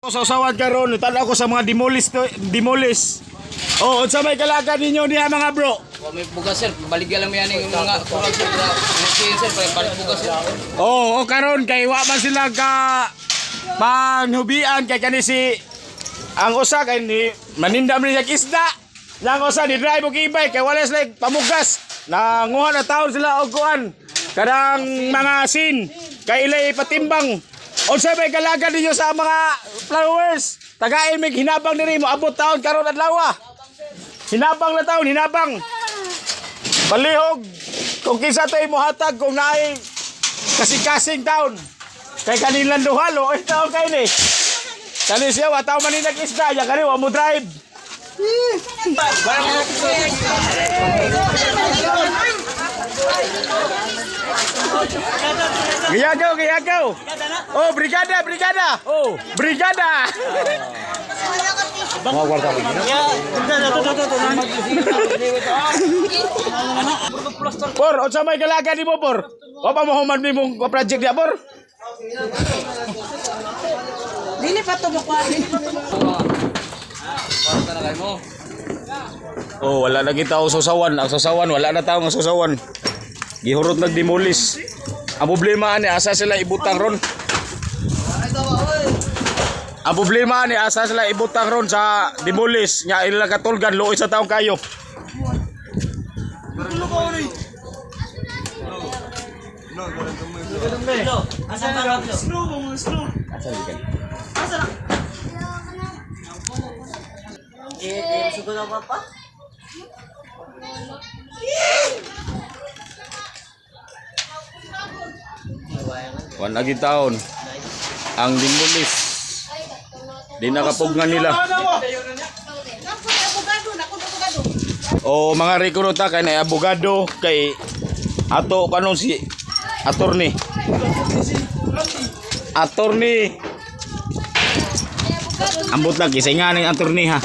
Sa usawan karon, tanaw ko sa mga demolish. Oh, unsa may kalaga ninyo niya mga bro? May bugas sir, baligyan lang yan yung mga kurang sir, sir, balik bugas sir. Oh, karon kay wa man sila ka panghubian kay kani si ang usa kay ni manindam niya isda. Yang usa ni drive og ibay kay wala sila pamugas. Nanguha na taon sila og kuan. Kadang mga sin kay ilay patimbang. Unsa may kalaga ninyo sa mga flowers? Tagain mig hinabang diri mo abot taon karon adlaw. Hinabang na taon, hinabang. Balihog kung kinsa tay mo hatag kung naay kasing-kasing taon. Kay kanilang duhalo ay taon kay ni. Kani siya wa taon man ni nag-isda, ya kani wa mo drive. Giyagaw. Oh, brigada. Oh, brigada. Mau kwarta lagi. Por, unsa may galaga di mo, Por? O pa mo human ni mong project dia, Por? Dili pa to mo. Kwarta na kayo mo. Oh, wala lagi tao susawan. Ang susawan, wala na tao ng susawan. Gihurot nagdemolis. Ang problema ani asa sila ibutang ron. Ang problema ni asa sila ibutang ron sa demolish nya ila katulgan luoy sa taong kayo. Asa na? Slow. Asa na? Sugo na papa? Wan lagi taon. Ang demolish di nakapugnan nila. O mga rekruta kay na abogado kay ato kanon si attorney. Ambot lagi sa nga ng attorney ha.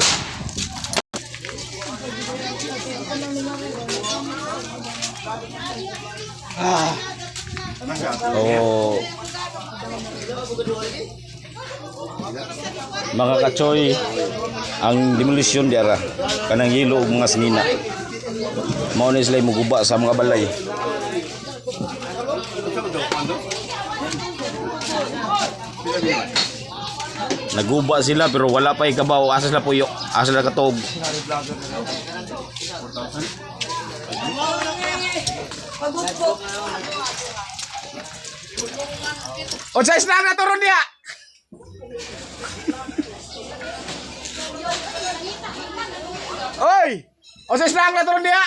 Oh. Mga kachoy, ang demolition diara kanang yelo ug mga sinina. Mao ni sila muguba sa mga balay. Naguba sila pero wala pa ikabaw, asa sila puyo, asa sila katog. O sa islang na turon niya. Oy! O sa islang na turon niya.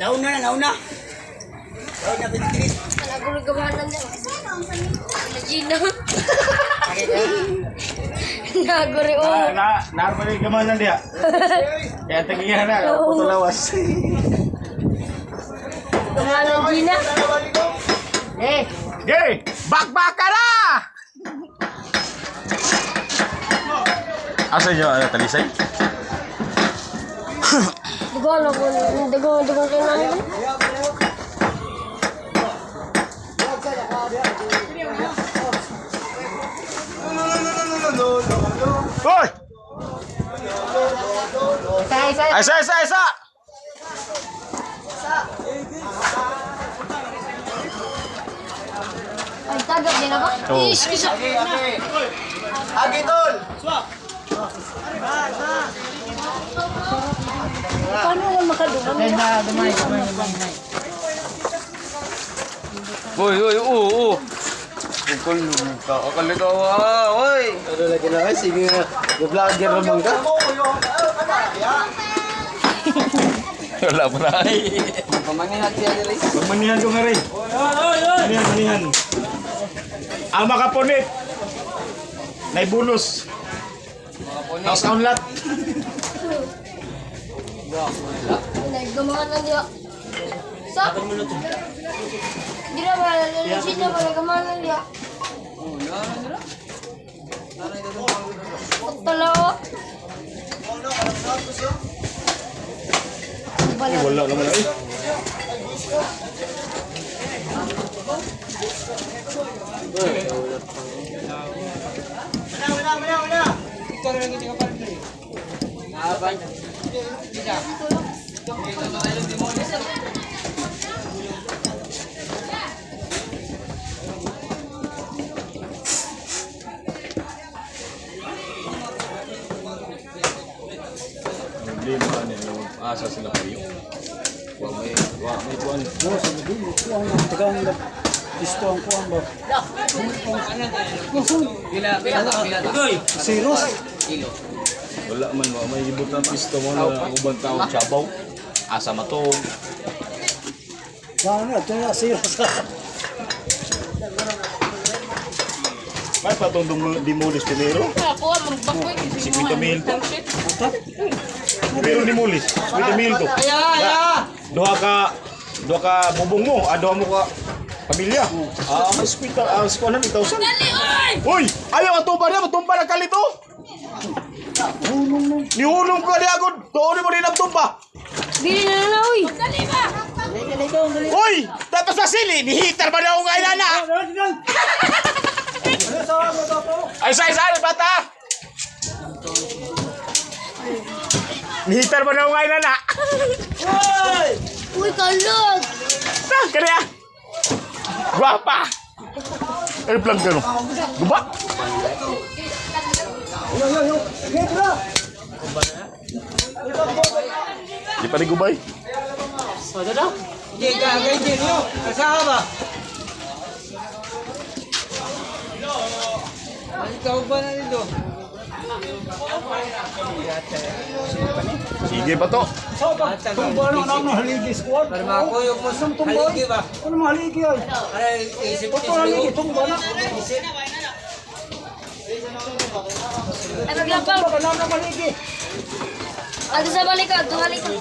Nauna. Nagulog gabanan niya. Gina. Naguri Narbalik kamanan dia. Kaya tagihan na, puto lawas. Gabanan Gina. Gay! Bakbaka na! Asa nyo, talisay? Dugo kayo namin. Hoy! Isa! Ay, tagap din ako. Oh. Isa. Agi tol. Paano naman makadugan nila? Uy. Bukol mo ka. Akala ka oy. Ano lagi na sige nga. Vlogger naman ka. Wala pa na. Pamanghihan siya diri. Manihan ko nga rin. Manihan. Ang makapunit. Naibulus. Tapos ang lat. Nagamanan niya. Sa? Hindi na ba lalasin niya ba nagamanan niya? Pagtalawa. Wala naman eh. Problema niya, asa sila kayo. May kuan. Wala man mo, may ibot ng pisto mo na ang ubang tao sabaw. Asa matog. May patong dimulis pinero. Ako, magbakoy. 50,000 to. Pero dimulis, 50,000 to. Duha ka bubong mo, duha mo ka pamilya. May hospital, sikuan na 1,000. Uy, ayaw matumba na, matumba na kalito. Nihulong ka niya agad, doon mo rin ang tumba. Bili na na, uy. Dali ba? Uy, tapos na sili, nihitar ba na ako ngayon na? Ay, say, bata! Nihitar ba na ako ngayon na? Uy, kalog. Kaya! Guwapa! Ano plan ka no? Guba? Di pa rin gubay? Sige pa to. Ay, maglapaw. Ano sa balikat? Tuhalik ka.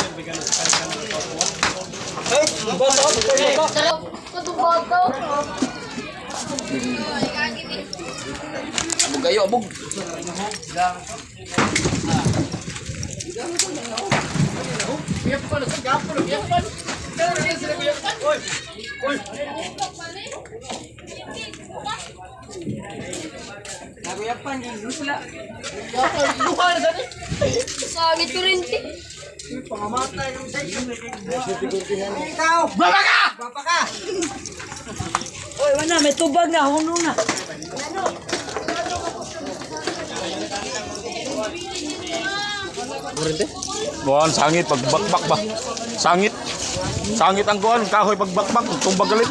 Katubog ko. Abog kayo, abog. Sagit ko rin, ti. Guwapa ka! Oy, wala, may tubag na, huno na. Buwan, sangit, pagbakbak ba? Sangit. Sangit ang kuhan, kahoy pagbakbak, tumbag galit.